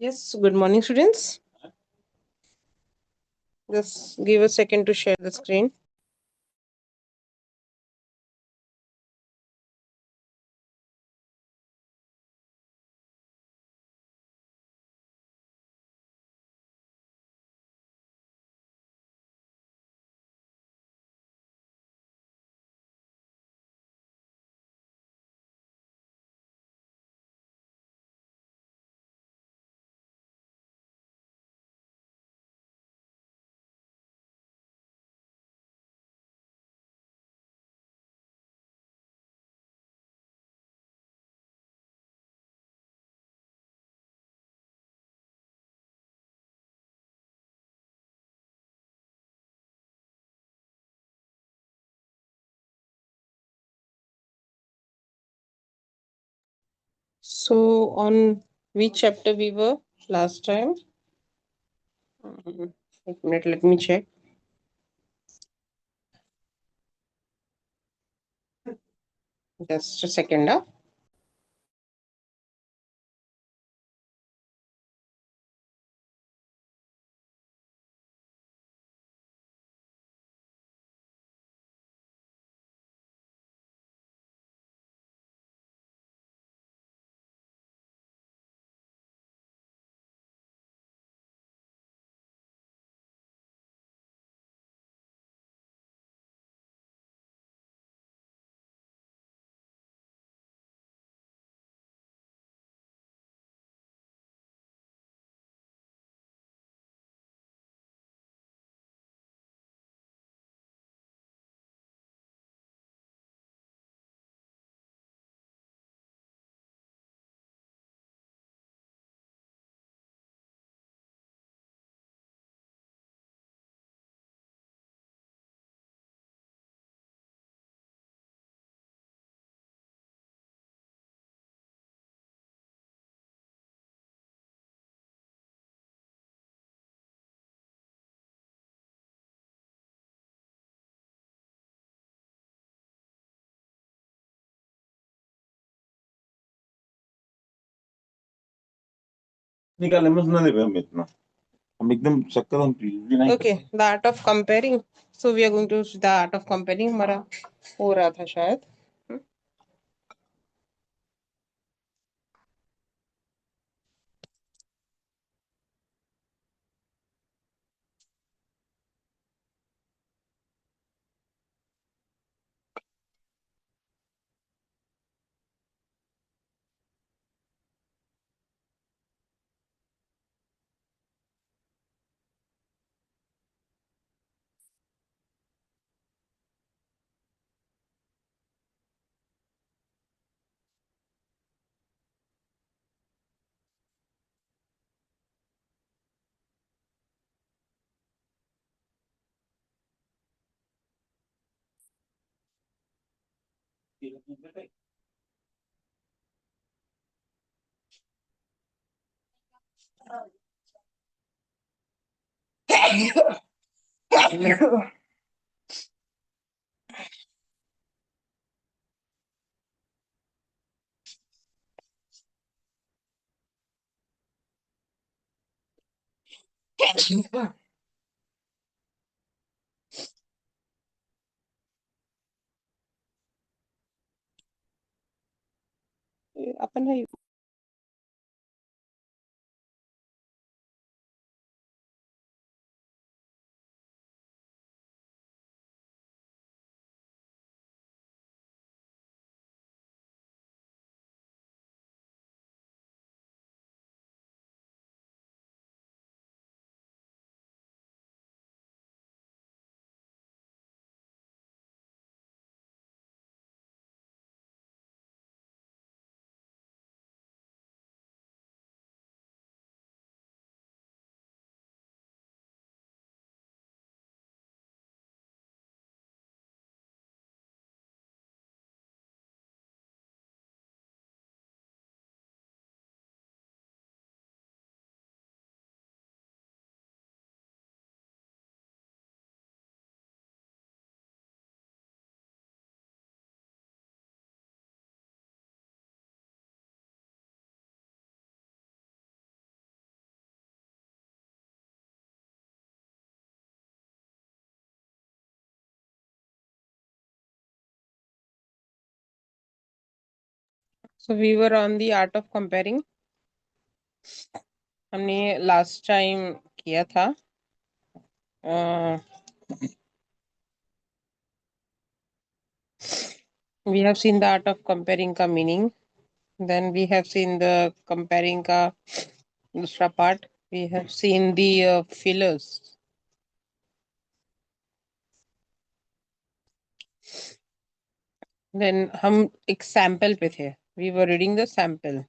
Yes, good morning, students. Just give a second to share the screen. So, on which chapter we were last time? Mhm. Wait a minute, let me check. Just a second. निकालने में नहीं रहा इतना हम एकदम चक्कर हम भी नहीं Okay, the art of comparing. So, we are going to the art of comparing. हमारा हो रहा था शायद. अपन है So we were on the art of comparing. हमने लास्ट टाइम किया था. We have seen the art of comparing का meaning. Then we have seen the comparing का दूसरा part. We have seen the fillers. Then हम एक sample पे थे. We were reading the sample.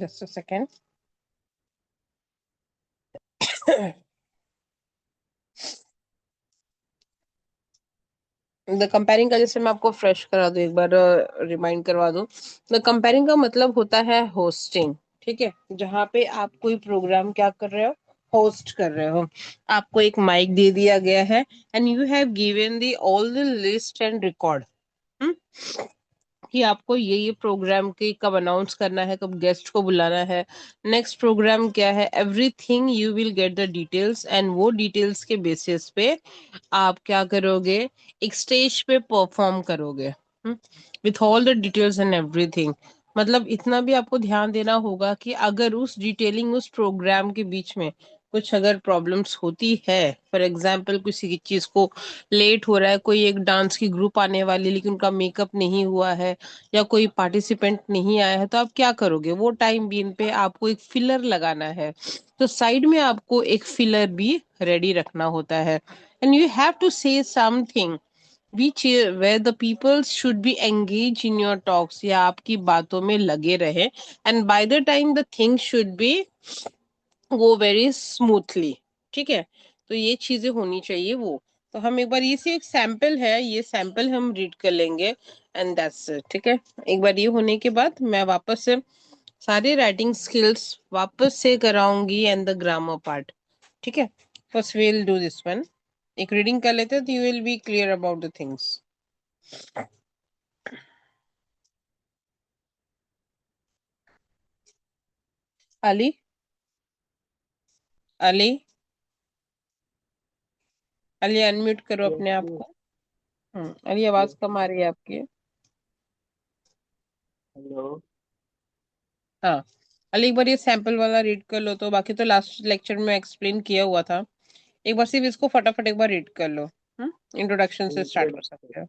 Just a second. The comparing का जैसे मैं आपको फ्रेश करा दूं, एक बार रिमाइंड करवा दूं. द कंपेयरिंग का मतलब होता है होस्टिंग. ठीक है, जहाँ पे आप कोई प्रोग्राम क्या कर रहे हो, होस्ट कर रहे हो. आपको एक माइक दे दिया गया है and you have given the all the list and record कि आपको ये प्रोग्राम के कब अनाउंस करना है, कब गेस्ट को बुलाना है, नेक्स्ट प्रोग्राम क्या है, everything you will get the details. And वो डिटेल्स के बेसिस पे आप क्या करोगे, एक स्टेज पे परफॉर्म करोगे with all the details and everything. मतलब इतना भी आपको ध्यान देना होगा कि अगर उस डिटेलिंग उस प्रोग्राम के बीच में कुछ अगर प्रॉब्लम्स होती है, फॉर एग्जाम्पल किसी चीज को लेट हो रहा है, कोई एक डांस की ग्रुप आने वाली लेकिन उनका मेकअप नहीं हुआ है, या कोई पार्टिसिपेंट नहीं आया है, तो आप क्या करोगे, वो टाइम बीन पे आपको एक फिलर लगाना है. तो साइड में आपको एक फिलर भी रेडी रखना होता है. And you have to say something which where the people should be engaged in your talks, या आपकी बातों में लगे रहे. And by the time the thing should be go very smoothly. ठीक है, तो ये चीजें होनी चाहिए वो. तो हम एक बार, ये सिर्फ एक सैंपल है, ये सैंपल हम रीड कर लेंगे एंड दैट्स इट. ठीक है, एक बार ये होने के बाद मैं वापस से सारे राइटिंग स्किल्स वापस से कराऊंगी एंड द ग्रामर पार्ट. ठीक है, first will do this one. एक रीडिंग कर लेते हैं तो you will be clear about the things. Ali, Ali, Ali unmute करो Yes, अपने आप yes, को. अली आवाज yes. कम आ रही है आपकी. Hello. हाँ, अली एक बार ये सैंपल वाला रीड कर लो, तो बाकी तो लास्ट लेक्चर में एक्सप्लेन किया हुआ था. एक बार सिर्फ इसको फटाफट एक बार रीड कर लो. इंट्रोडक्शन से स्टार्ट कर Introduction. सकते हो.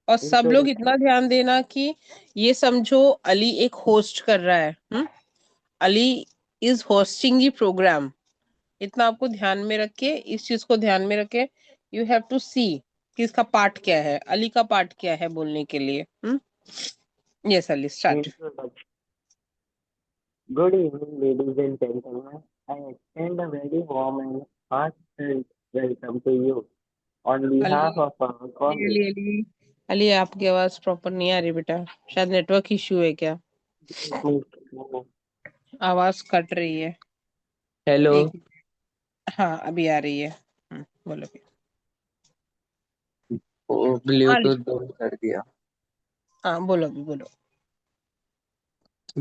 और सब लोग Introduction. इतना ध्यान देना कि ये समझो अली एक होस्ट कर रहा है. Ali is hosting the programme. इतना आपको ध्यान में रख के, इस चीज को ध्यान में रखे, यू हैव टू सी कि इसका पार्ट क्या है, अली का पार्ट क्या है बोलने के लिए. Yes Ali, start. Introduction. Good evening, ladies and gentlemen. I extend a very warm and heartfelt welcome to you on Ali, behalf of our Ali, Ali, college. Ali, Ali आपकी आवाज प्रॉपर नहीं आ रही बेटा, शायद नेटवर्क इश्यू है क्या. आवाज कट रही है. हेलो. एक, हाँ अभी आ रही है. बोलो फिर. ओ हाँ ब्लूटूथ बंद कर दिया. हाँ, बोलो अभी बोलो.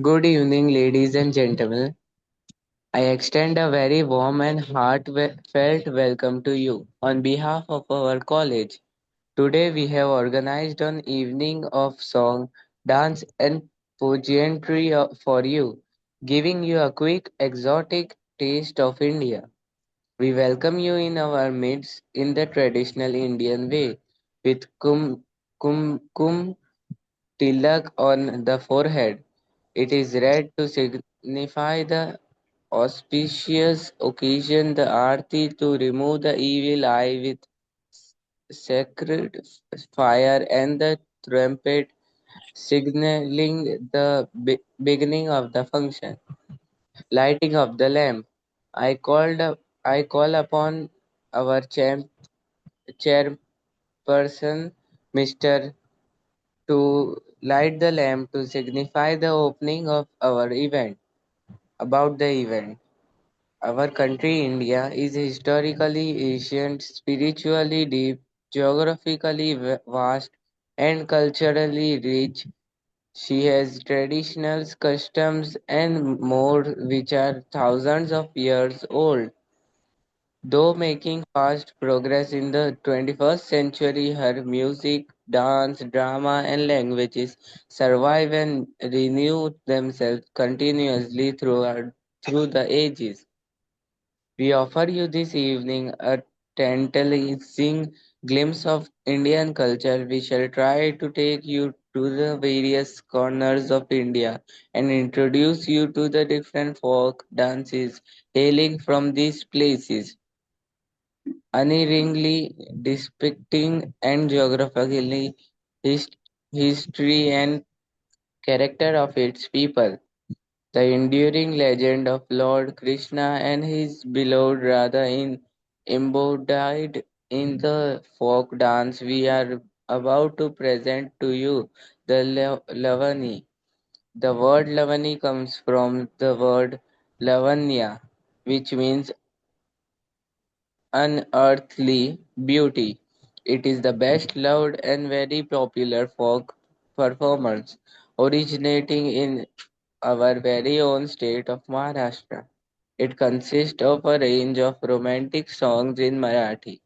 Good evening, ladies and gentlemen. I extend a very warm and heartfelt welcome to you on behalf of our college. Today we have organized an evening of song, dance and poetry for you, giving you a quick exotic taste of India. We welcome you in our midst in the traditional Indian way, with kum tilak on the forehead. It is read to signify the auspicious occasion, the aarti to remove the evil eye with sacred fire, and the trumpet signaling the beginning of the function. Lighting of the lamp. I call upon our chairperson, Mr. to light the lamp to signify the opening of our event. About the event. Our country, India, is historically ancient, spiritually deep, geographically vast, and culturally rich. She has traditional customs and more which are thousands of years old. Though making fast progress in the 21st century, her music, dance, drama, and languages survive and renew themselves continuously through the ages. We offer you this evening a tantalizing glimpse of Indian culture. We shall try to take you to the various corners of India and introduce you to the different folk dances hailing from these places, unerringly depicting and geographically his, history and character of its people. The enduring legend of Lord Krishna and his beloved Radha in embodied in the folk dance we are about to present to you, the Lavani. The word Lavani comes from the word Lavanya, which means unearthly beauty. It is the best loved and very popular folk performance originating in our very own state of Maharashtra. It consists of a range of romantic songs in Marathi.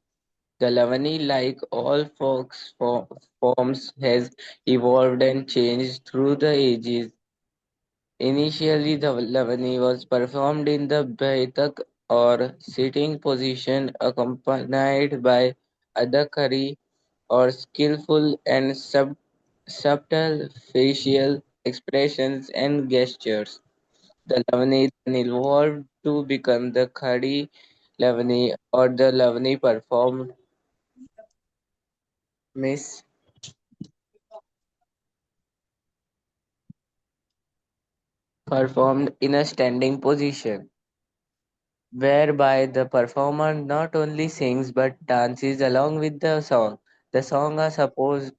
The Lavani, like all forms, has evolved and changed through the ages. Initially, the Lavani was performed in the Baitak or sitting position, accompanied by adakari or skillful and subtle facial expressions and gestures. The Lavani then evolved to become the Khadi Lavani or the Lavani miss, performed in a standing position, whereby the performer not only sings but dances along with the song. The songs are supposedly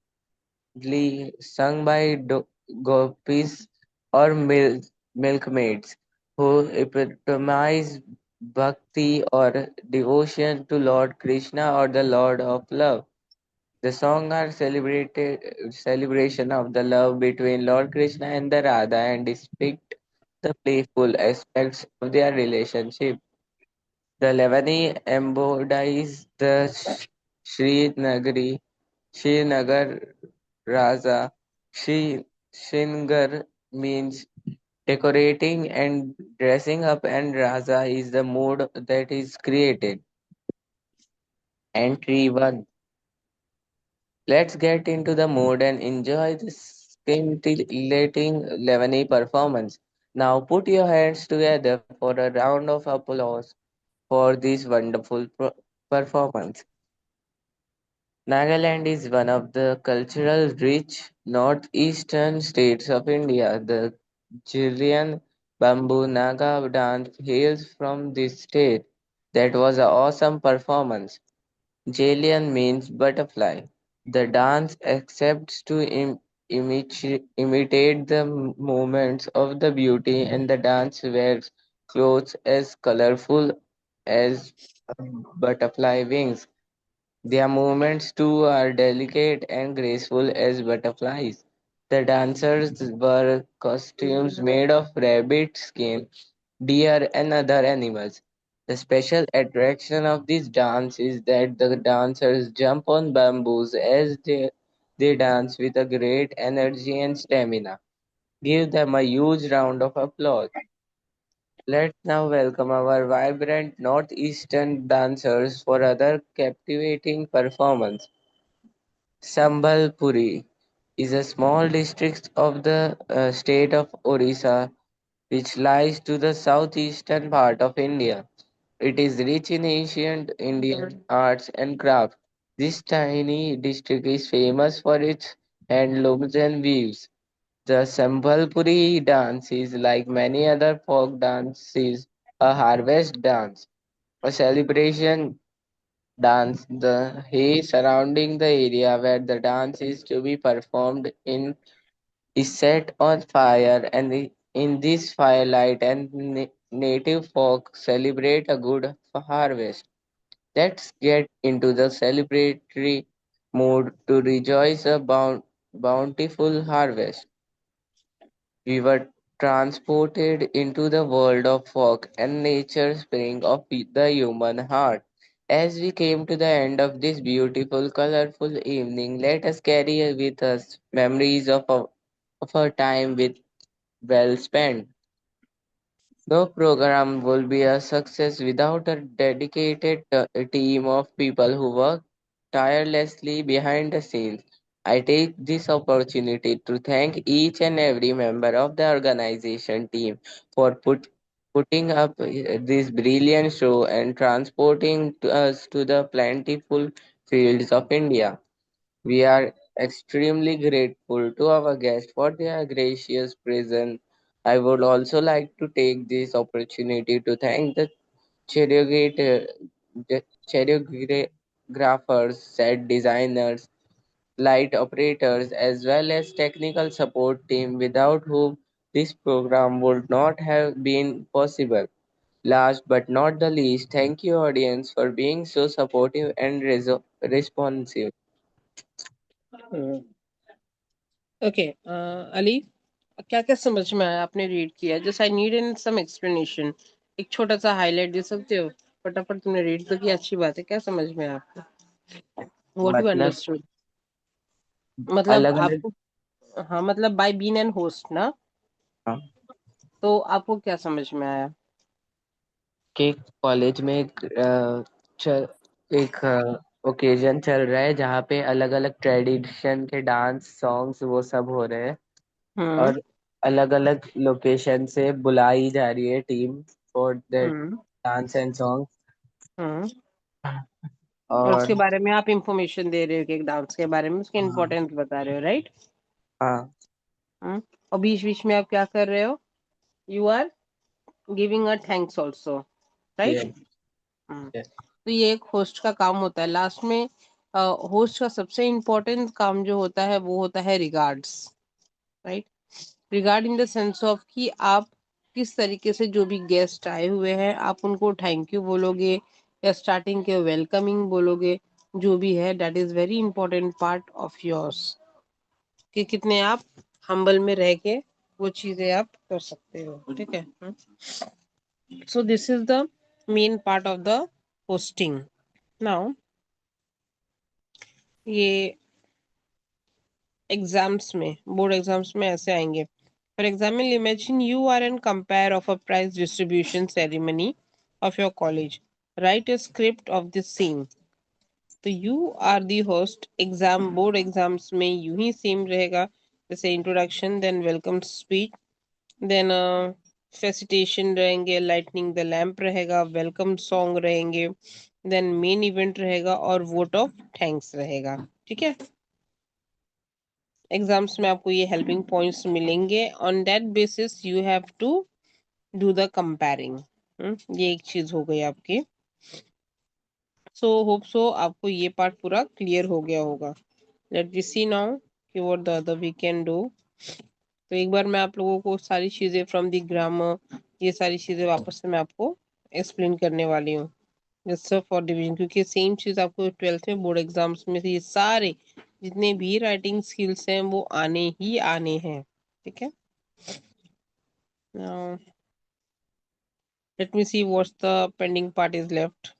sung by gopis or milkmaids who epitomize bhakti or devotion to Lord Krishna or the Lord of Love. The songs are celebrated celebration of the love between Lord Krishna and the Radha and depict the playful aspects of their relationship. The Lavani embodies the Srinagar Raza. Shingar means decorating and dressing up, and Raza is the mood that is created. Entry 1. Let's get into the mood and enjoy this scintillating Lavani performance. Now put your hands together for a round of applause for this wonderful performance. Nagaland is one of the cultural rich northeastern states of India. The Chilean bamboo Naga dance hails from this state. That was an awesome performance. Jalian means butterfly. The dance accepts to imitate the movements of the beauty, and the dance wears clothes as colorful as butterfly wings. Their movements too are delicate and graceful as butterflies. The dancers wear costumes made of rabbit skin, deer, and other animals. The special attraction of this dance is that the dancers jump on bamboos as they dance with a great energy and stamina. Give them a huge round of applause. Let's now welcome our vibrant northeastern dancers for other captivating performance. Sambalpuri is a small district of the state of Orissa which lies to the southeastern part of India. It is rich in ancient Indian arts and crafts. This tiny district is famous for its handlooms and weaves. The Sambalpuri dance is like many other folk dances, a harvest dance, a celebration dance. The hay surrounding the area where the dance is to be performed in is set on fire, and in this firelight and native folk celebrate a good harvest. Let's get into the celebratory mood to rejoice a bountiful harvest. We were transported into the world of folk and nature spring of the human heart. As we came to the end of this beautiful, colorful evening, let us carry with us memories of our time with well spent. No program will be a success without a dedicated team of people who work tirelessly behind the scenes. I take this opportunity to thank each and every member of the organization team for putting up this brilliant show and transporting us to the plentiful fields of India. We are extremely grateful to our guests for their gracious presence. I would also like to take this opportunity to thank the choreographers, set designers, light operators, as well as technical support team without whom this program would not have been possible. Last but not the least, thank you audience for being so supportive and responsive. Okay Ali, क्या क्या समझ में आया? आपने read किया, just I need in some explanation, एक छोटा सा हाईलाइट दे सकते हो? फटाफट तुमने रीड तो किया, अच्छी बात है, क्या समझ में आया आपको? व्हाट यू मतलब अंडरस्टूड? मतलब अलग अलग आपको, हाँ मतलब बाय बीन एन होस्ट ना, तो आपको क्या समझ में आया? के कॉलेज में एक ओकेजन चल रहा है जहाँ पे अलग अलग ट्रेडिशन के डांस सॉन्ग्स वो सब हो रहे हैं हम्म। और अलग अलग लोकेशन से बुलाई जा रही है team for that hmm. Dance and song hmm. और और उसके बारे में आप इंफॉर्मेशन दे रहे हो कि एक डांस के बारे में उसके हाँ इम्पोर्टेंस बता रहे हो, राइट? हाँ हम्म। और बीच बीच में आप क्या कर रहे हो? You are giving a thanks also, right? ये तो ये एक होस्ट का काम होता है लास्ट में। होस्ट का सबसे इम्पोर्टेंट काम जो होता है वो होता है regards, right? Regard in the sense of कि आप किस तरीके से जो भी गेस्ट आए हुए हैं आप उनको थैंक यू बोलोगे या स्टार्टिंग के वेलकमिंग बोलोगे, जो भी है that is very important part of yours, कि कितने आप हम्बल में रह के वो चीजें आप कर सकते हो, ठीक है? So this is the main part of the hosting. Now ये एग्जाम्स में, बोर्ड एग्जाम्स में ऐसे आएंगे। For example imagine you are an compere of a prize distribution ceremony of your college, write a script of this scene. तो you are the host. Exam, board exams में यूं ही same रहेगा, जैसे introduction, then welcome speech, then felicitation रहेंगे, lightning the lamp रहेगा, welcome song रहेंगे, then main event रहेगा और वोट ऑफ थैंक्स रहेगा, ठीक है? एग्जाम्स में आपको ये हेल्पिंग पॉइंट्स मिलेंगे, on that basis you have to do the comparing. ये एक चीज हो गई आपकी। सो होप सो आपको ये पार्ट पूरा क्लियर हो गया होगा। लेट वी सी नाउ कि what the other we can do. तो एक बार मैं आप लोगों को सारी चीजें फ्रॉम द ग्रामर, ये सारी चीजें वापस से मैं आपको एक्सप्लेन करने वाली हूँ, जस्ट फॉर डिवीजन, क्योंकि सेम चीज आपको 12th में बोर्ड एग्जाम्स में से ये सारे जितने भी राइटिंग स्किल्स हैं वो आने ही आने हैं, ठीक है? Now let me see what's the pending part is left.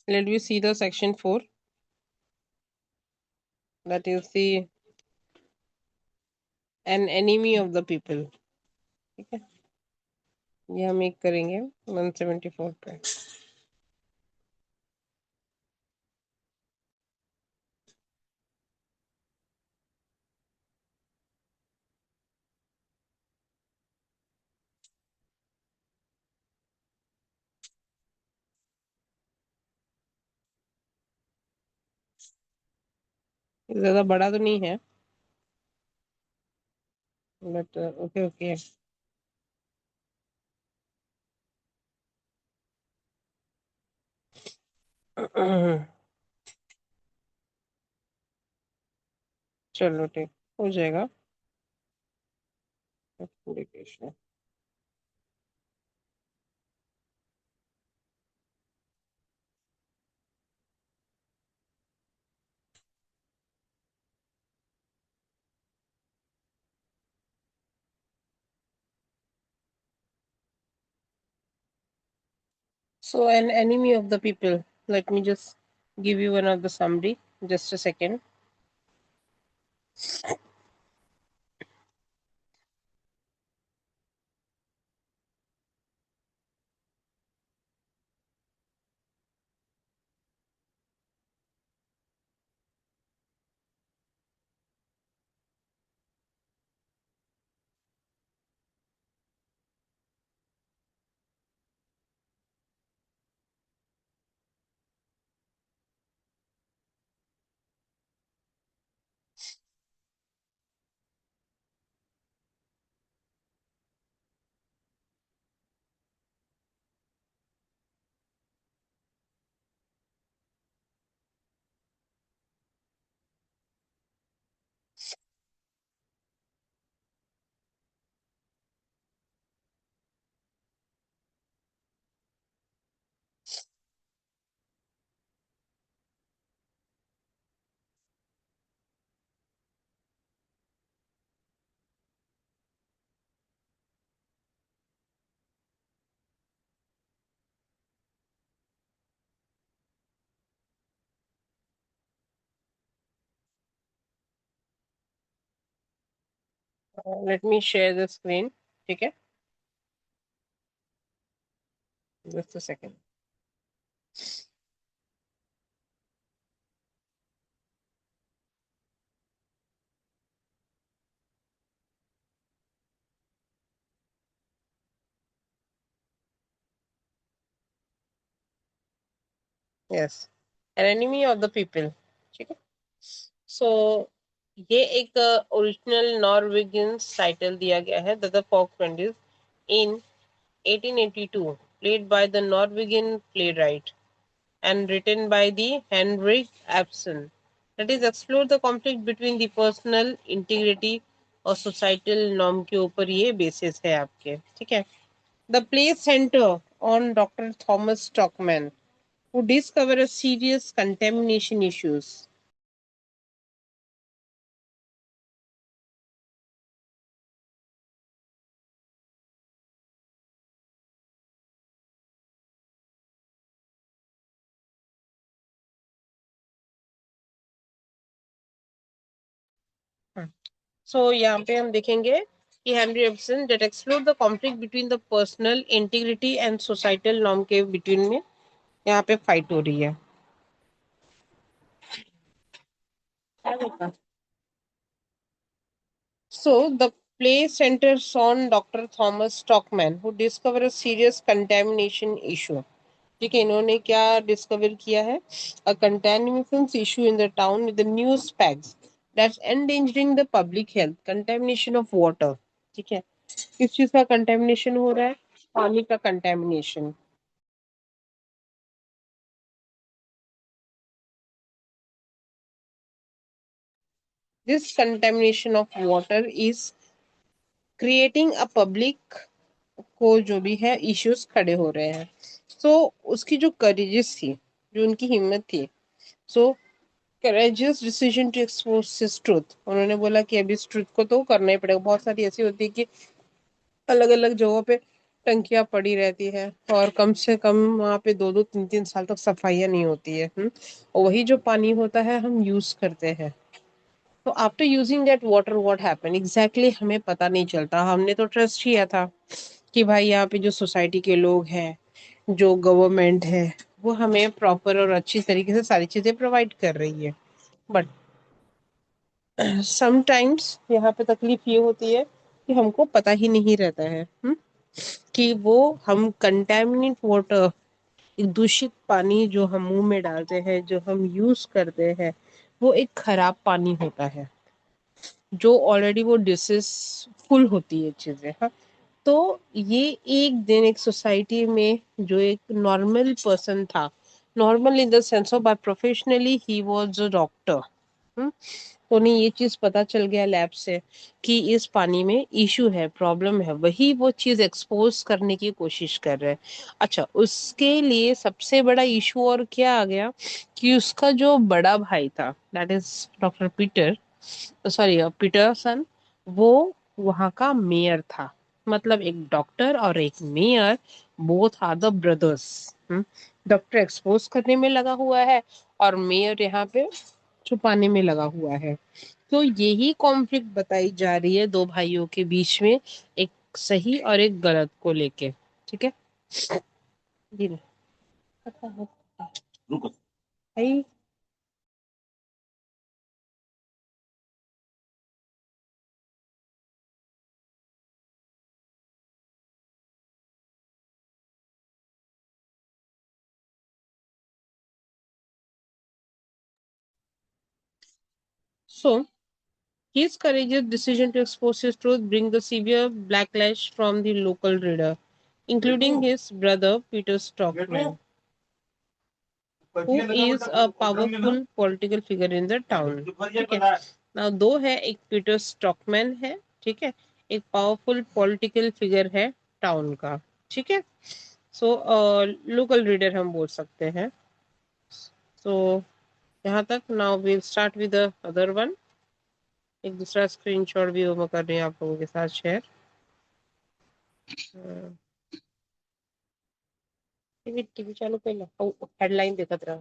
Let me see the section 4, that is the an enemy of the people, ठीक है? ये हम एक करेंगे 174 पे। ये ज्यादा बड़ा तो नहीं है, बट ओके ओके। चलो ठीक। हो जाएगा application. So an enemy of the people. Let me just give you one of the summary. Just a second. Let me share the screen. ठीक है? Just a second. Yes. An enemy of the people. ठीक है? So ये एक original Norwegian title दिया गया है the Falklands in 1882, played by the Norwegian playwright and written by the Henrik Ibsen. That is, explore the conflict between the personal integrity और societal norm के ऊपर ये basis है आपके, ठीक है? The play center on Dr. Thomas Stockman, who discover a serious contamination issues. So यहाँ पे हम देखेंगे कि Henry absence that explore the conflict between the personal integrity and societal norm के between में यहाँ पे फाइट हो रही है. So the play centers on Dr. Thomas Stockman, who discovered a serious contamination issue. ठीक है, इन्होंने क्या डिस्कवर किया है? A contamination issue in the town with the news bags that's endangering the public health. Contamination of water. ठीक है, किस चीज का कंटेमिनेशन हो रहा है? पानी का contamination. This contamination of water is creating a public को जो भी है इश्यूज खड़े हो रहे हैं. सो उसकी जो करेजेस थी, जो उनकी हिम्मत थी, so courageous decision to expose this truth. उन्होंने बोला कि अभी इस ट्रूथ को तो करना ही पड़ेगा. बहुत सारी ऐसी होती है कि अलग अलग जगहों पे टंकियां पड़ी रहती है और कम से कम वहां पे 2-2 3-3 साल तक सफाइयां नहीं होती है. और वही जो पानी होता है हम यूज करते हैं. तो after using that water what happen exactly हमें पता नहीं चलता. हमने तो ट्रस्ट किया था कि भाई यहाँ पे जो सोसाइटी के लोग हैं, जो गवर्नमेंट है, वो हमें प्रॉपर और अच्छी तरीके से सारी चीजें प्रोवाइड कर रही है. बट समटाइम्स यहाँ पे तकलीफ ये होती है कि हमको पता ही नहीं रहता है कि वो हम कंटेमिनेट वाटर, दूषित पानी जो हम मुंह में डालते हैं, जो हम यूज करते हैं, वो एक खराब पानी होता है जो ऑलरेडी वो डिसीज फुल होती है चीजें. हाँ, तो ये एक दिन एक सोसाइटी में जो एक नॉर्मल पर्सन था, normal in the sense of by professionally he was a doctor, तो उन्हें ये चीज पता चल गया लैब से कि इस पानी में इशू है, प्रॉब्लम है, वही वो चीज एक्सपोज करने की कोशिश कर रहे हैं। अच्छा, उसके लिए सबसे बड़ा इशू और क्या आ गया कि उसका जो बड़ा भाई था, that is doctor Peter, sorry Peterson, वो वहां का मेयर था। मतलब एक डॉक्टर और एक mayor, both are the brothers. Doctor expose करने में लगा हुआ है और मेयर यहाँ पे छुपाने में लगा हुआ है। तो यही कॉन्फ्लिक्ट बताई जा रही है दो भाइयों के बीच में, एक सही और एक गलत को लेके। ठीक है जी। रुको। भाई so his courageous decision to expose his truth bring the severe backlash from the local reader, including his brother Peter Stockman, who is a powerful political figure in the town. ठीक है, now दो है, एक Peter stockman है, ठीक है, एक powerful political figure है टाउन का। ठीक है, सो लोकल रीडर हम बोल सकते हैं। सो यहाँ तक। Now will start with the other one. एक दूसरा स्क्रीनशॉट भी वो मैं कर रही हूँ आप लोगों के साथ शेयर। टीवी टीवी चालू कर हेडलाइन देखत रहा।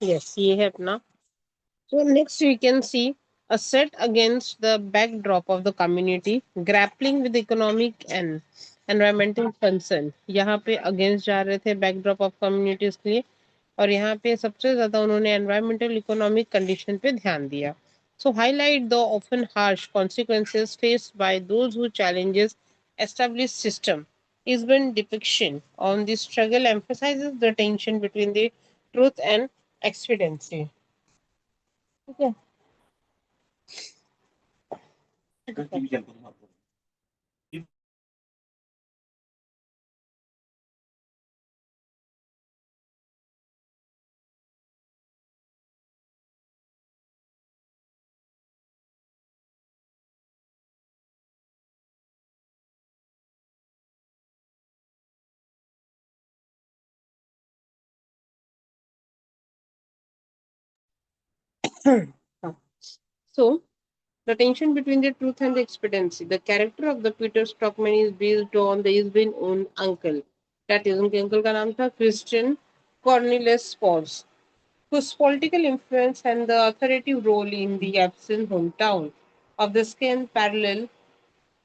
यस, ये है अपना। So next we can see a set against the backdrop of the community grappling with economic and environmental concern। यहाँ पे against जा रहे थे backdrop of communities के लिए, और यहाँ पे सबसे ज्यादा उन्होंने environmental economic condition पे ध्यान दिया। So highlight the often harsh consequences faced by those who challenges established system is when depiction on the struggle emphasizes the tension between the truth and expediency। ठीक है। टीवी चलता था। So, the tension between the truth and the expediency. The character of the Peter Stockman is based on the Isbin own uncle. That is, उनके uncle का नाम था Christian Cornelius Spors, whose political influence and the authoritative role in the absent hometown of the skin parallel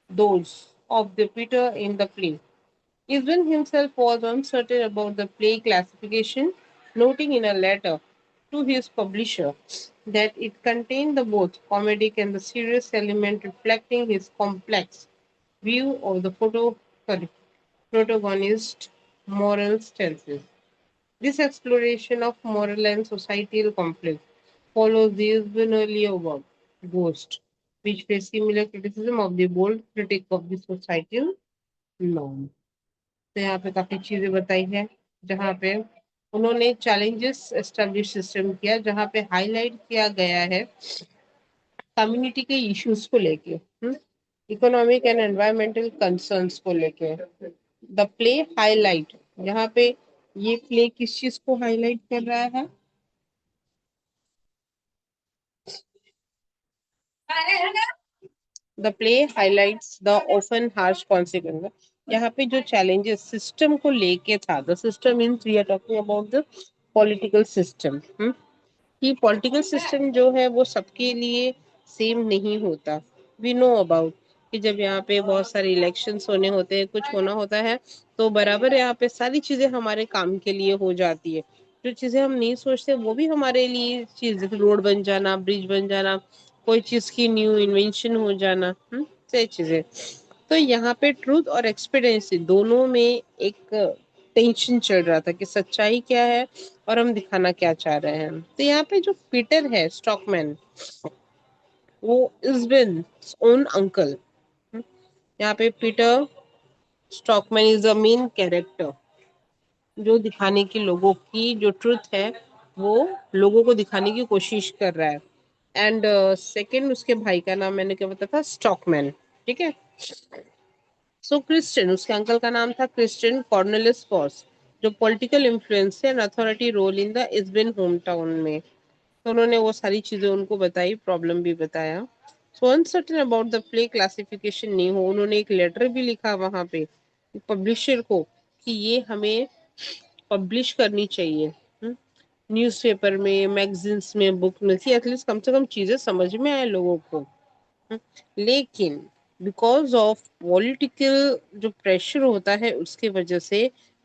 those of the Peter in the play. Isbin himself was uncertain about the play classification, noting in a letter to his publisher that it contained the both comedic and the serious element, reflecting his complex view of the protagonist's moral stances. This exploration of moral and societal conflict follows the Isbin earlier work, Ghost, which faced similar criticism of the bold critic of the societal norm। तो यहाँ पे काफी चीजें बताई है, जहाँ पे उन्होंने चैलेंजेस एस्टेब्लिश सिस्टम किया, जहाँ पे हाईलाइट किया गया है कम्युनिटी के इश्यूज को लेके, इकोनॉमिक एंड एनवायरमेंटल कंसर्न्स को लेके। द प्ले हाईलाइट, यहाँ पे ये प्ले किस चीज को हाईलाइट कर रहा है? The play highlights the often harsh consequence. यहाँ पे जो चैलेंजेस सिस्टम को लेके था, the system means we are talking about the political system, कि पॉलिटिकल सिस्टम जो है वो सबके लिए सेम नहीं होता। वी नो अबाउट कि जब यहाँ पे बहुत सारे इलेक्शंस होने होते हैं, कुछ होना होता है, तो बराबर यहाँ पे सारी चीजें हमारे काम के लिए हो जाती है। जो चीजें हम नहीं सोचते वो भी हमारे लिए चीज, रोड बन जाना, ब्रिज बन जाना, कोई चीज की न्यू इन्वेंशन हो जाना, सही चीजें। तो यहाँ पे ट्रूथ और एक्सपीरियंस दोनों में एक टेंशन चल रहा था कि सच्चाई क्या है और हम दिखाना क्या चाह रहे हैं। तो यहाँ पे जो पीटर है स्टॉकमैन, वो इजबिन ओन अंकल। यहाँ पे Peter stockman is the main character, जो दिखाने की लोगों की जो ट्रुथ है वो लोगों को दिखाने की कोशिश कर रहा है। एंड सेकंड उसके भाई का नाम मैंने क्या बताया था, स्टॉकमैन। ठीक है। सो क्रिश्चियन, उसके अंकल का नाम था क्रिश्चियन कॉर्नेलिस फॉस, जो political influence and authority role in the इस्बिन होम टाउन में। तो उन्होंने वो सारी चीजें उनको बताई, प्रॉब्लम भी बताया। So uncertain about the play classification नहीं हो, उन्होंने एक लेटर भी लिखा वहां पे पब्लिशर को कि ये हमें पब्लिश करनी चाहिए न्यूज़पेपर में, मैगजीन्स में, बुक में, कि एटलीस्ट कम से कम चीजें समझ में आए लोगों को। हम्म, लेकिन बिकॉज ऑफ पॉलिटिकल जो प्रेशर होता है उसकी वजह से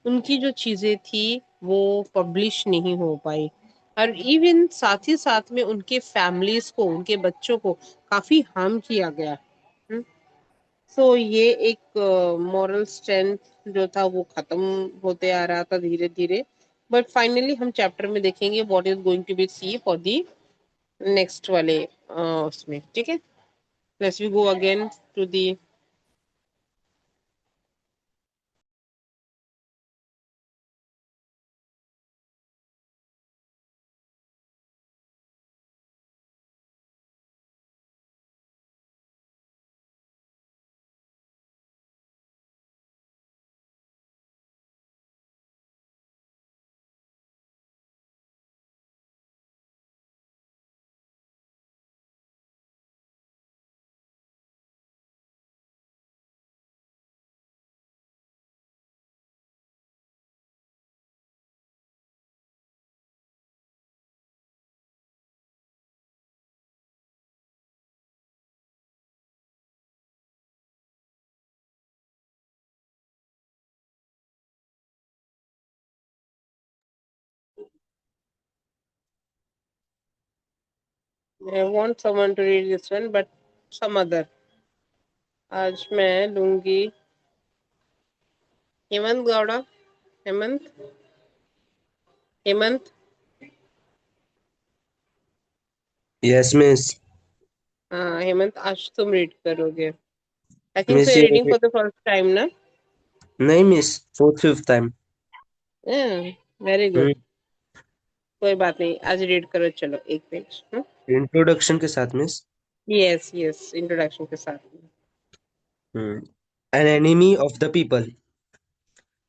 उनकी जो चीजें थी वो पब्लिश नहीं हो पाई। और इवन साथ ही साथ में उनके फैमिलीज को, उनके बच्चों को काफी हार्म किया गया। सो ये एक मॉरल स्ट्रेंथ जो था वो खत्म होते आ रहा था धीरे धीरे। बट फाइनली हम चैप्टर में देखेंगे what is going to be see for the next वाले उसमें। ठीक है, let's we go again to the. I want someone to read this one, but some other. आज मैं लूंगी हेमंत गौड़ा। हेमंत, हेमंत। Yes miss. हाँ हेमंत, आज तुम रीड करोगे। I think so miss you're reading ये for the first time ना? नहीं miss, fourth fifth time. Very good. कोई बात नहीं, आज रीड करो, चलो एक पेज। इंट्रोडक्शन के साथ मिस। यस यस, इंट्रोडक्शन के साथ। An enemy of the people.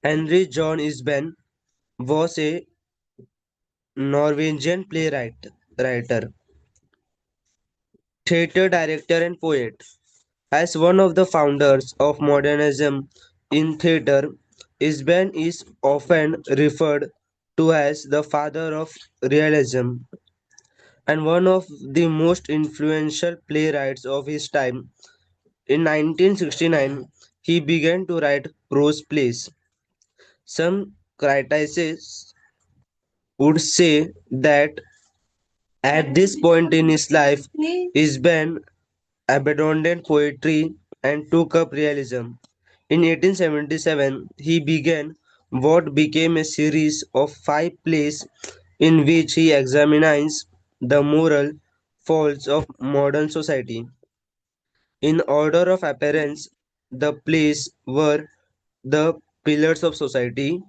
Henry John इसबेन was a Norwegian playwright, writer, theatre director, and poet. As one of the founders of modernism in theatre, Isben is often referred to as the father of realism and one of the most influential playwrights of his time. In 1969, he began to write prose plays. Some critics would say that at this point in his life, Isben abandoned poetry and took up realism. In 1877, he began what became a series of 5 plays in which he examines the moral faults of modern society. In order of appearance, the plays were The Pillars of Society,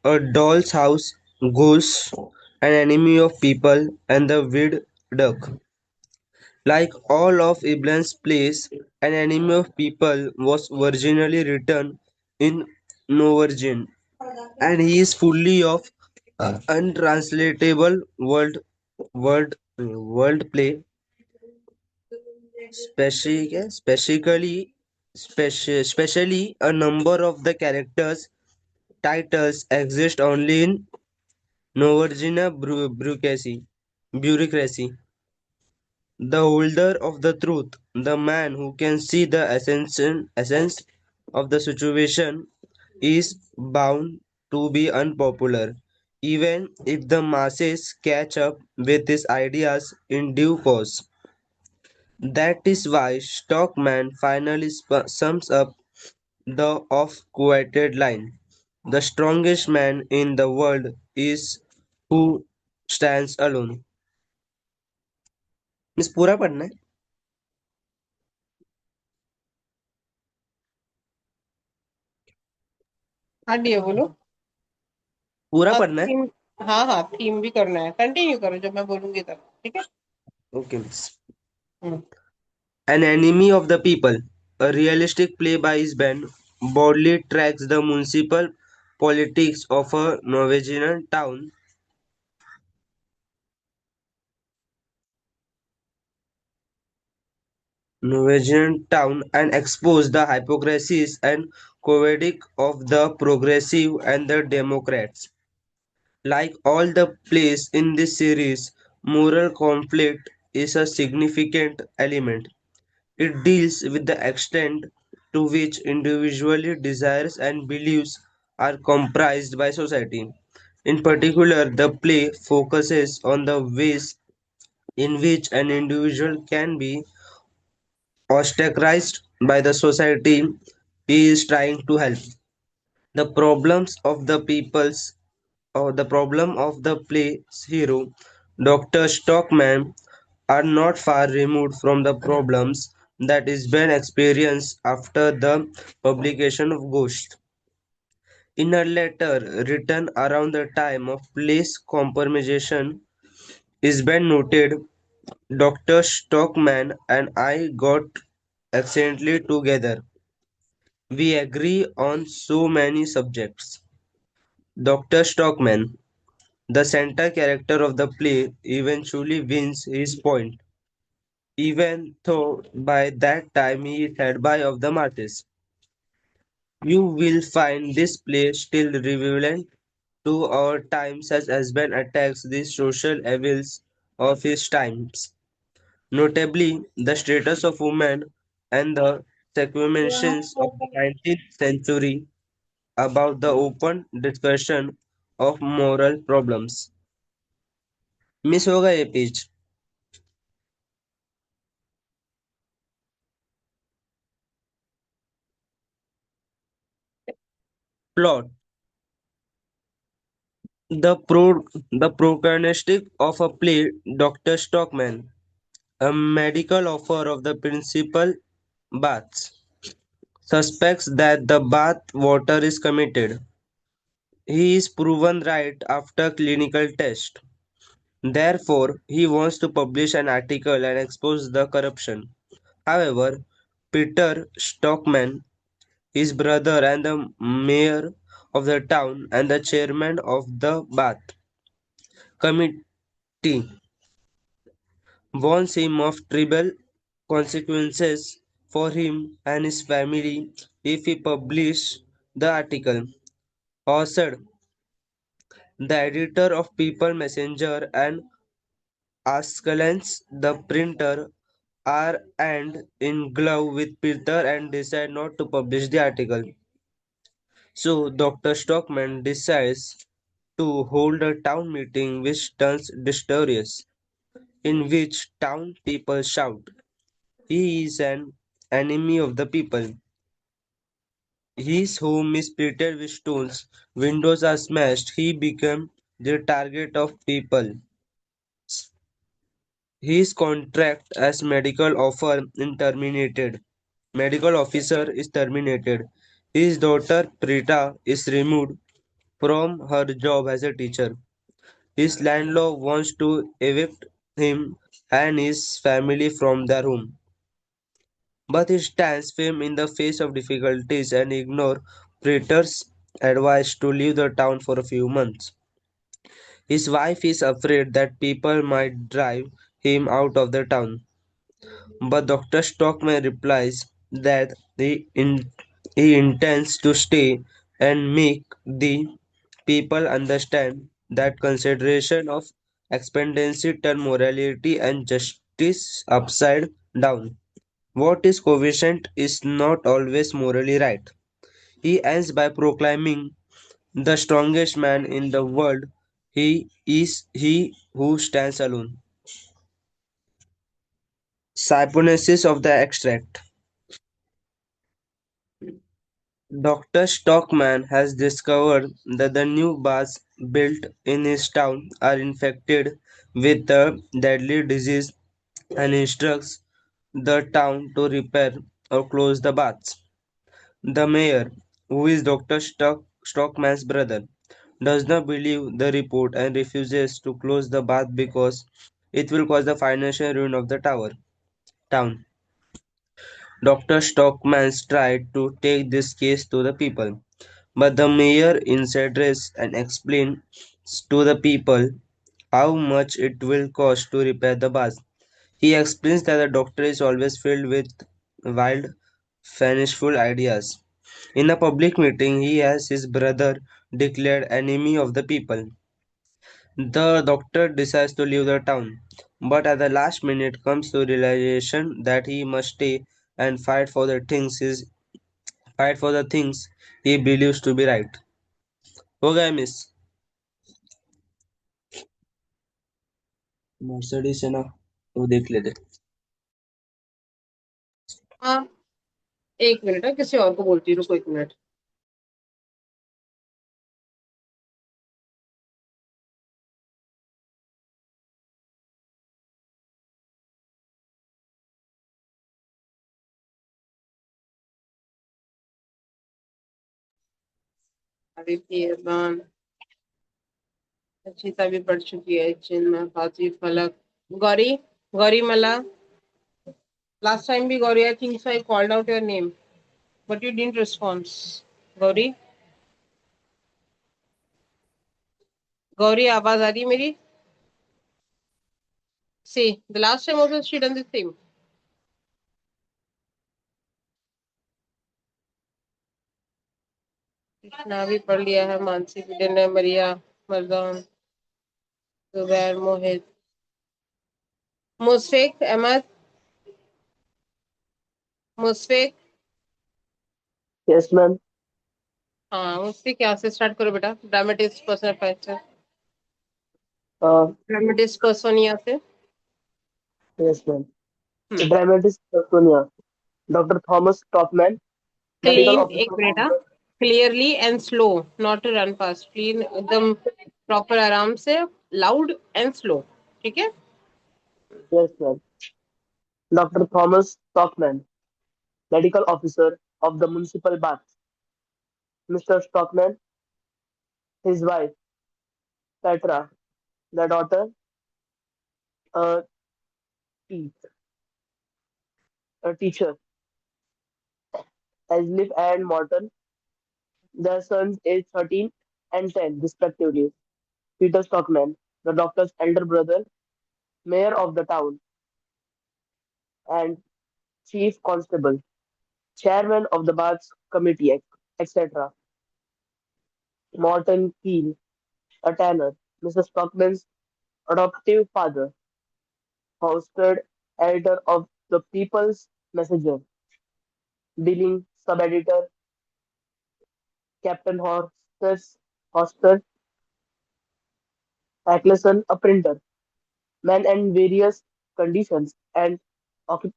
A Doll's House, Ghosts, An Enemy of People, and The Weird Duck. Like all of Ibsen's plays, An Enemy of People was originally written in Norwegian, and he is fully of untranslatable word play, especially a number of the characters' titles exist only in Norwegian bureaucracy. The holder of the truth, the man who can see the essence of the situation, is bound to be unpopular, even if the masses catch up with his ideas in due course. That is why Stockman finally sums up the oft-quoted line: "The strongest man in the world is who stands alone." Miss पूरा पढ़ना है? हाँ dear बोलो। पूरा हाँ पढ़ना है। Theme. हाँ हाँ थीम भी करना है, कंटिन्यू करो जब मैं बोलूंगी तब, ठीक है। Okay miss. Hmm. An enemy of the people, a realistic play by his band, boldly tracks the municipal politics of a Norwegian town and expose the hypocrisies and cowardice of the progressive and the Democrats. Like all the plays in this series, moral conflict is a significant element. It deals with the extent to which individual desires and beliefs are comprised by society. In particular, the play focuses on the ways in which an individual can be ostracized by the society he is trying to help. The problems of the people's or the problem of the play's hero, Dr. Stockman, are not far removed from the problems that is been experienced after the publication of Ghost. In a letter written around the time of play's compromisation, is been noted, Dr. Stockman and I got excellently together. We agree on so many subjects. Dr. Stockman, the center character of the play, eventually wins his point, even though by that time he is head by of the masses. You will find this play still relevant to our times such as Ben attacks the social evils of his times, notably the status of women and the circumstances of the 19th century about the open discussion of moral problems. Miss होगा ये page. Plot. The protagonist of a play, Dr. Stockman, a medical offer of the principal baths, suspects that the bath water is committed. He is proven right after clinical test. Therefore, he wants to publish an article and expose the corruption. However, Peter Stockman, his brother and the mayor of the town and the chairman of the bath committee, warns him of terrible consequences for him and his family if he publishes the article. Also, the editor of People Messenger and Askelens, the printer, are and in glove with Peter and decide not to publish the article. So Dr. Stockman decides to hold a town meeting which turns mysterious, in which town people shout, "He is an enemy of the people. His home is pelted with stones, windows are smashed, he became the target of people. His contract as medical officer is terminated. His daughter Prita is removed from her job as a teacher. His landlord wants to evict him and his family from their home. But he stands firm in the face of difficulties and ignores Prater's advice to leave the town for a few months. His wife is afraid that people might drive him out of the town. But Dr. Stockman replies that he intends to stay and make the people understand that consideration of expectancy turn morality and justice upside down. What is coefficient is not always morally right. He ends by proclaiming the strongest man in the world. He is he who stands alone. Hypothesis of the extract. Dr. Stockman has discovered that the new baths built in his town are infected with a deadly disease and instructs the town to repair or close the baths. The mayor, who is Dr. Stockman's brother, does not believe the report and refuses to close the bath because it will cause the financial ruin of the town. Dr. Stockman tried to take this case to the people, but the mayor insists and explains to the people how much it will cost to repair the bath. He explains that the doctor is always filled with wild, fanashful ideas. In a public meeting, he has his brother declared enemy of the people. The doctor decides to leave the town, but at the last minute comes to realization that he must stay and fight for the things he believes to be right. हो गया miss Mercedes है ना वो देख लेते हाँ, एक minute है, किसी और को बोलती हूँ, रुको एक मिनट। अभी फिर अच्छीता भी पढ़ चुकी है, चिन्मय, फाती, फलक, गौरी, गौरी मला। Last time भी Gauri, I think so I called out your name, but you didn't respond. Gauri, Gauri आवाज आ रही है मेरी? See, the last time also she done the same. Krishna भी पढ़ लिया है, मानसी भी ने, मरिया, मरदान, जुबैर, मोहित, मुशफिक अहमद, मुशफिक। Yes, ma'am. हाँ, मुशफिक यहाँ से स्टार्ट करो बेटा। Dramatist person factor, Uh, dramatist person यहाँ से। yes, ma'am. The dramatist Sonia, Dr. Thomas Stockman, medical clean, officer एक of मिनट, हाँ, the. Clearly and slow, not to run fast, clean एकदम प्रॉपर, आराम से, लाउड एंड स्लो, ठीक है? Yes, ma'am. Dr. Thomas Stockman, medical officer of the municipal bath. Mr. Stockman, his wife Petra, the daughter a, te- a teacher, Asleaf and Morton, their sons aged 13 and 10 respectively. Peter Stockman, the doctor's elder brother, mayor of the town, and chief constable, chairman of the baths committee, etc. Morton Keel, a tanner, Mrs. Stockman's adoptive father, Hosted, editor of the People's Messenger, dealing sub-editor, Captain Hoster Ackleson, a printer, men and various conditions and occup-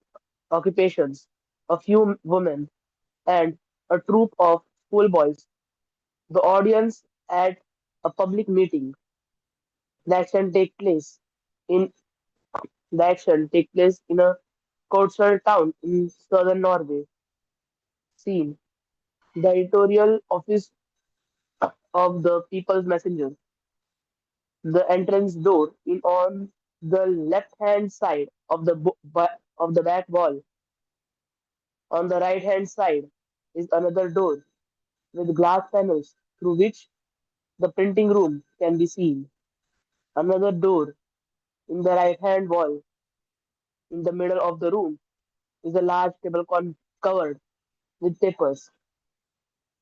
occupations, a few women, and a troop of schoolboys. The audience at a public meeting. The action take place in the action take place in a coastal town in southern Norway. Scene: the editorial office of the People's Messenger. The entrance door is on the left-hand side of of the back wall. On the right-hand side is another door with glass panels through which the printing room can be seen. Another door in the right-hand wall. In the middle of the room is a large table covered with papers,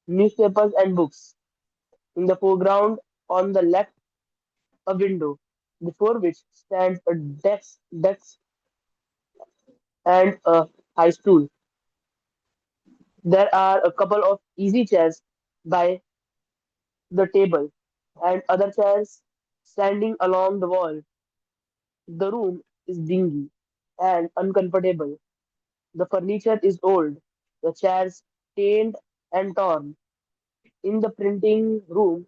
newspapers, and books. In the foreground, on the left, a window, before which stands a desk and a high stool. There are a couple of easy chairs by the table and other chairs standing along the wall. The room is dingy and uncomfortable. The furniture is old, the chairs stained and torn. In the printing room,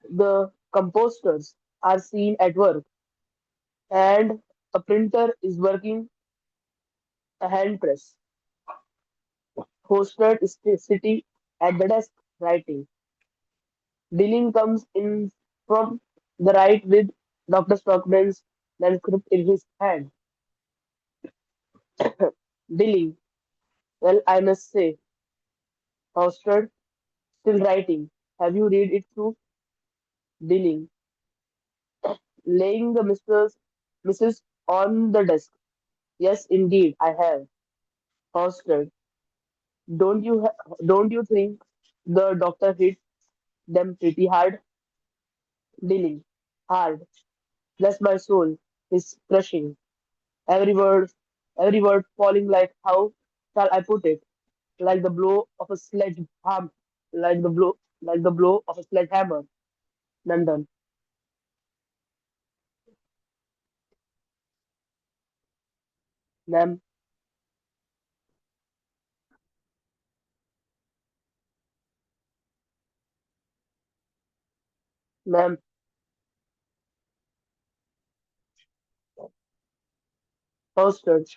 the composters are seen at work, and a printer is working a hand press. Hostler is sitting at the desk writing. Billing comes in from the right with Dr. Stockman's manuscript in his hand. Billing, well, I must say, Hosterd, still writing. Have you read it through? Billing, laying the Mrs. on the desk. Yes, indeed, I have. Hosterd, don't you think the doctor hit them pretty hard? Billing, hard. Bless my soul, is crushing. Every word, every word falling like how shall I put it? Like the blow of a sledgehammer, like the blow of a sledgehammer. London, ma'am, ma'am, hosted.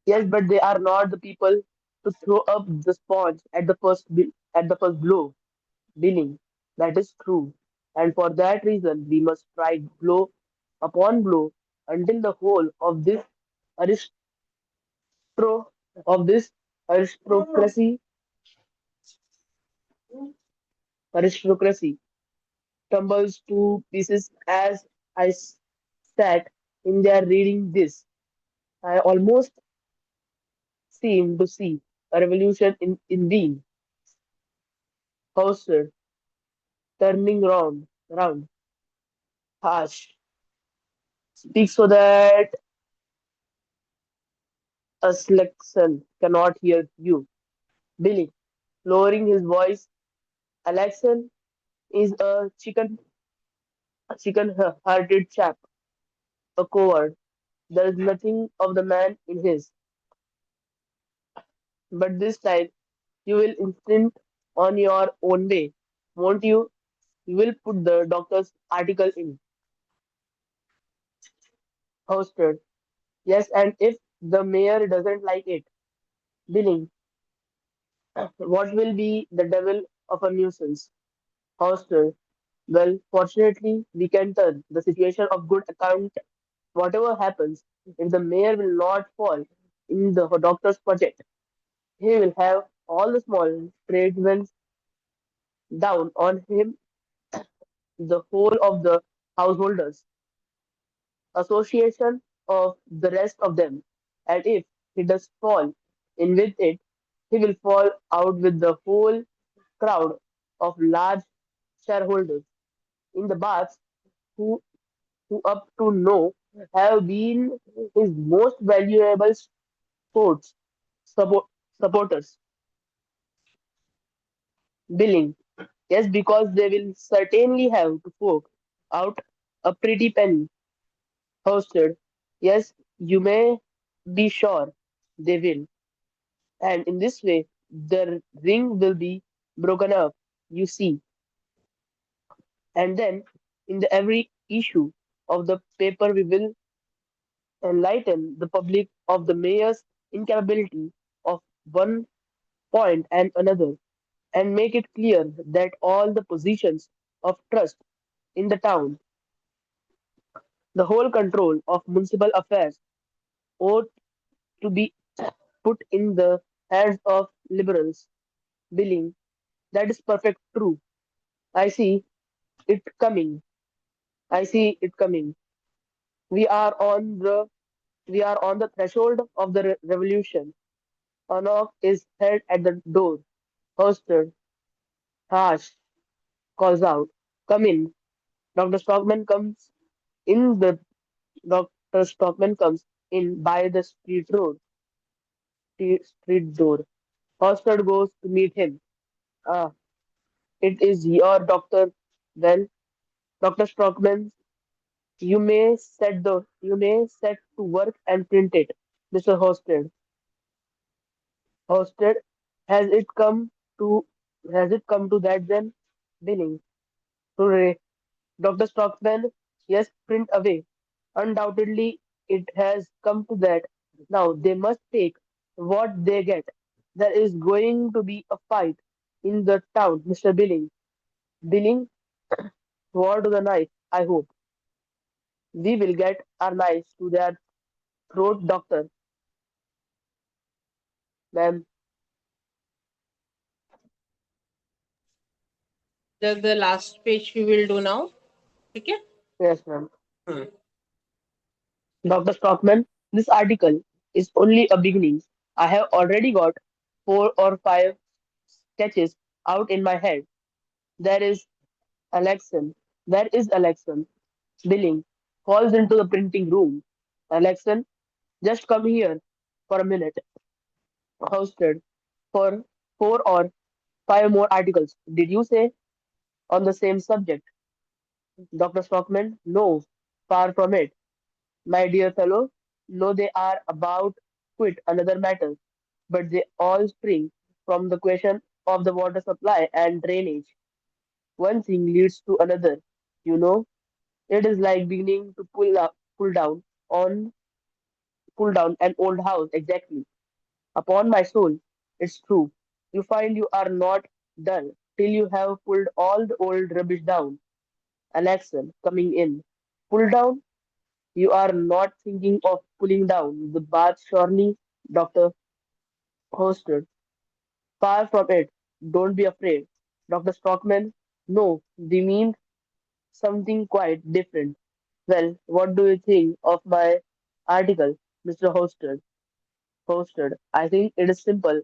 Yes, but they are not the people to throw up the sponge at the at the first blow. Billing, that is true, and for that reason we must strike blow upon blow until the whole of this aristro of this aristocracy tumbles to pieces as I sat in there reading this. I almost seemed to see a revolution in being. Hauser turning round, harsh, speak so that a selection cannot hear you. Billy, lowering his voice, Alexan is a chicken-hearted chap, a coward. There is nothing of the man in his. But this time you will insist on your own way, won't you? You will put the doctor's article in. Hosted. Yes, and if the mayor doesn't like it, Billing, what will be the devil of a nuisance? Hosted. Well, fortunately, we can turn the situation of good account. Whatever happens, if the mayor will not fall in the doctor's project, he will have all the small tradesmen down on him, the whole of the householders association of the rest of them, and if he does fall in with it, he will fall out with the whole crowd of large shareholders in the baths who, who up to now have been his most valuable sports support, supporters. Billing, yes, because they will certainly have to fork out a pretty penny. Hosted, yes, you may be sure they will. And in this way, the ring will be broken up, you see. And then, in the every issue of the paper, we will enlighten the public of the mayor's incapability of one point and another, and make it clear that all the positions of trust in the town, the whole control of municipal affairs, ought to be put in the hands of liberals. Billing, that is perfect true. I see it coming. I see it coming. We are on the we are on the threshold of the revolution. A knock is heard at the door. Hosted, harsh, calls out, "Come in." Dr. Stockman comes in the Dr. Stockman comes in by the street door. Hosted goes to meet him. Ah, it is your doctor. Well, Dr. Stockman, you may set to work and print it, Mr. Hosted. Has it come to that then? Billing. Hooray. Dr. Stockman, yes, print away. Undoubtedly it has come to that. Now they must take what they get. There is going to be a fight in the town, Mr. Billing. Billing? Sword to the knife, I hope. We will get our knives to their throat, doctor. Ma'am, The last page we will do now. Okay. yes, ma'am. Hmm. Dr. Stockman, this article is only a beginning. I have already got 4 or 5 sketches out in my head. There is Alexan. There is Alexan. Billing falls into the printing room. Alexan, just come here for a minute. Hosted for 4 or 5 more articles. Did you say on the same subject? Dr. Stockman, no, far from it. My dear fellow, no, they are about quite another matter, but they all spring from the question of the water supply and drainage. One thing leads to another. You know, it is like beginning to on pull down an old house. Exactly. Upon my soul, it's true. You find you are not done till you have pulled all the old rubbish down. Alexa, coming in. Pull down? You are not thinking of pulling down the bath, surely, Dr. Hosted. Far from it. Don't be afraid. Dr. Stockman, no, we mean something quite different. Well, what do you think of my article, Mr. Hosted? I think it is simple.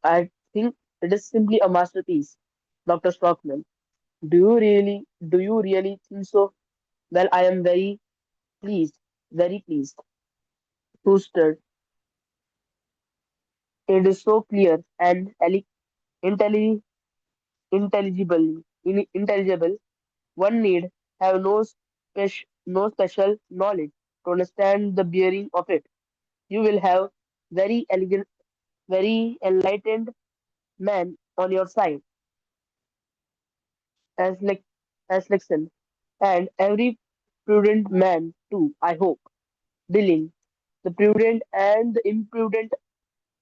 I think it is simply a masterpiece. Dr. Stockman, do you really think so? Well, I am pleased, very pleased. Hosted, it is so clear and intelli- intelligible. One need have no special knowledge to understand the bearing of it. You will have very elegant, very enlightened man on your side, as like as Lexon, and every prudent man too. I hope. Billing, the prudent and the imprudent,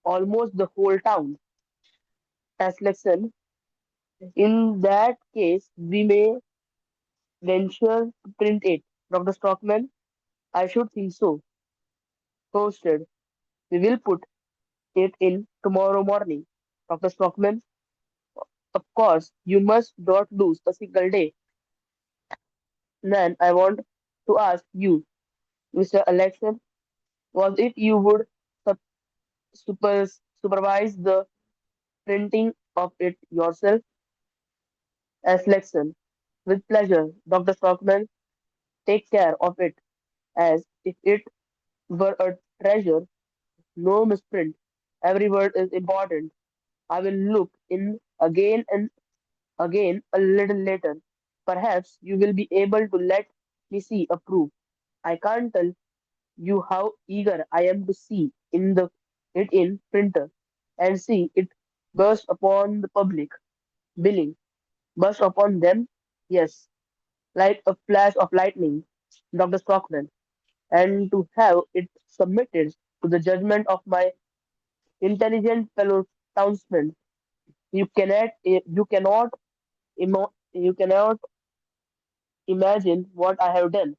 almost the whole town. As Lexon, in that case, we may venture to print it. Dr. Stockman, I should think so. Posted. We will put it in tomorrow morning. Dr. Stockman, of course, you must not lose a single day. Then I want to ask you, Mr. Alexan, was if you would sup- supervise the printing of it yourself as Lexan? With pleasure, Dr. Stockman, take care of it as if it were a treasure. No misprint. Every word is important. I will look in again and again a little later. Perhaps you will be able to let me see a proof. I can't tell you how eager I am to see it in printer and see it burst upon the public. Billing burst upon them, yes, like a flash of lightning, Dr. Stockman, and to have it submitted to the judgment of my intelligent fellow townsmen. You cannot imagine what I have done,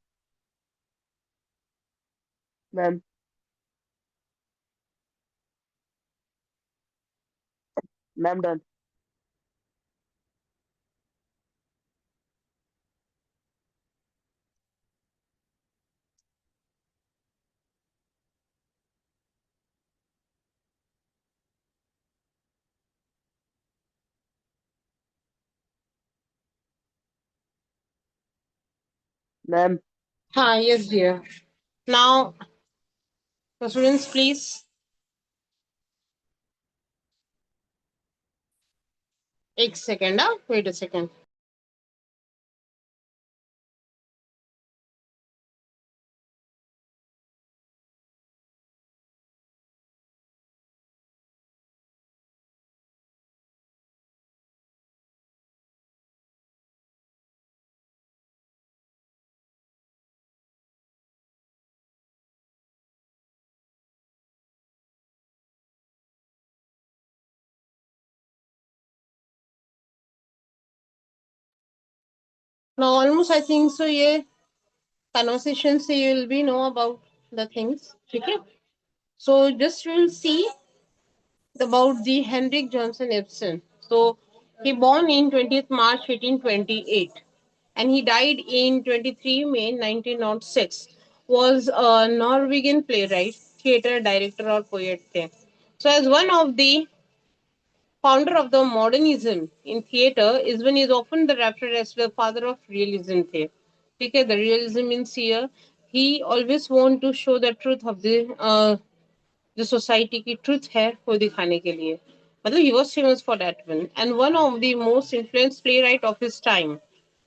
ma'am. Ma'am done. Ma'am, Hi, yes, dear. Now, the students, please. एक second, wait a second. Now almost I think so ये conversation से you will be know about the things. ठीक है? So just we'll see about the Henrik Johnson Ibsen. So he born in 20th March 1828 and he died in 23 May 1906. Was a Norwegian playwright, theater director और poet थे. So as one of the founder of the modernism in theater, Ibsen is often the referred as the father of realism थे. ठीक है? The realism means here he always want to show the truth of the जो society की truth है वो दिखाने के लिए मतलब he was famous for that one and one of the most influence play right of his time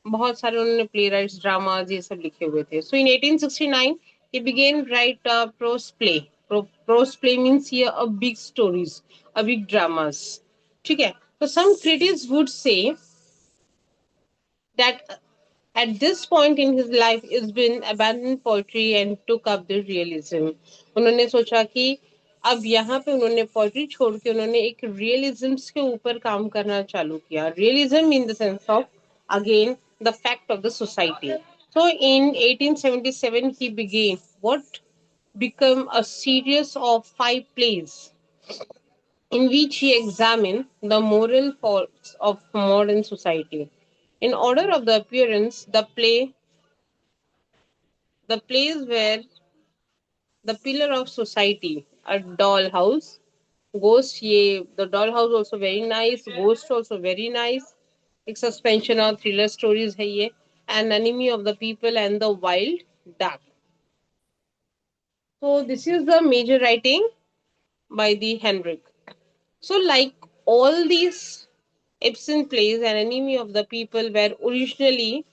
बहुत सारे उन्होंने प्ले राइट्स ड्रामाज ये सब लिखे हुए थे सो इन 1869 he began write prose play prose play means here a big stories a big dramas ठीक है so some critics would say that at this point in his life has been abandoned poetry and took up the realism उन्होंने सोचा कि अब यहाँ पे उन्होंने poetry छोड़ के उन्होंने एक रियलिज्म्स के ऊपर काम करना चालू किया realism in the sense of again the fact of the society so in 1877 he began what became a series of 5 plays in which he examined the moral faults of modern society. In order of the appearance, the plays were The Pillar of Society, A Dollhouse, Ghost, ye, the Dollhouse also very nice, Ghost also very nice. एक suspension और thriller stories है ये, An Enemy of the People and The Wild Duck. So this is the major writing by the Henrik. So like all these Ibsen plays, An Enemy of the People were originally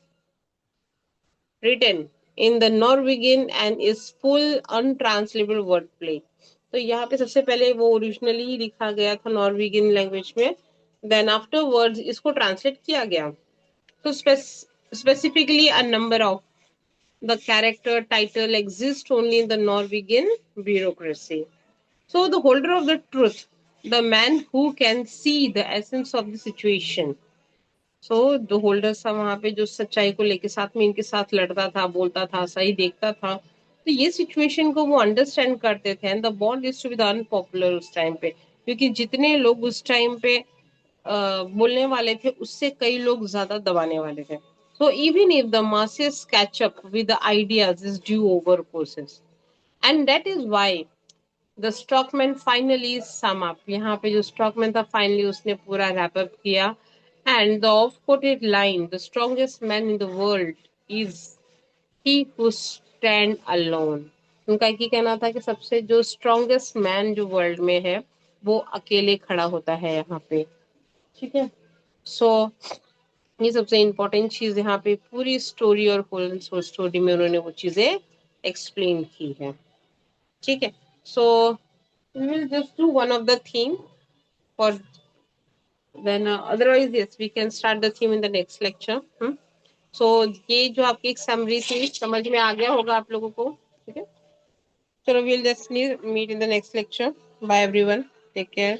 written in the Norwegian and is full untranslatable wordplay. तो यहाँ पे सबसे पहले वो originally ही लिखा गया था Norwegian language में देन आफ्टरवर्ड्स इसको ट्रांसलेट किया गया तो specifically a number of the character title exist only in the Norwegian bureaucracy. So the holder of the truth, the man who can see the essence of the situation, so the holder सा वहां पे जो सच्चाई को लेके साथ में इनके साथ लड़ता था बोलता था सही देखता था तो ये सिचुएशन को वो अंडरस्टैंड करते थे and the bond is to be the unpopular उस टाइम पे क्योंकि जितने लोग उस टाइम पे बोलने वाले थे उससे कई लोग ज्यादा दबाने वाले थे so even if the masses catch up with the ideas is due over courses and that is why the stockman finally sum up यहाँ पे जो स्टॉकमैन था फाइनली उसने पूरा रैप अप किया and the oft-quoted line, the strongest man in the world is he who stand alone. उनका एक ही कहना था कि सबसे जो स्ट्रॉन्गेस्ट मैन जो वर्ल्ड में है वो अकेले खड़ा होता है यहाँ पे ठीक है सो ये सबसे इम्पोर्टेंट चीज यहाँ पे पूरी स्टोरी और होल स्टोरी में उन्होंने वो चीजें एक्सप्लेन की है ठीक है सो we will just do one of the theme for then otherwise yes we can start the theme in the next lecture so ये जो आपकी एक समरी थी समझ में आ गया होगा आप लोगों को ठीक है चलो we'll just meet in the next lecture bye everyone take care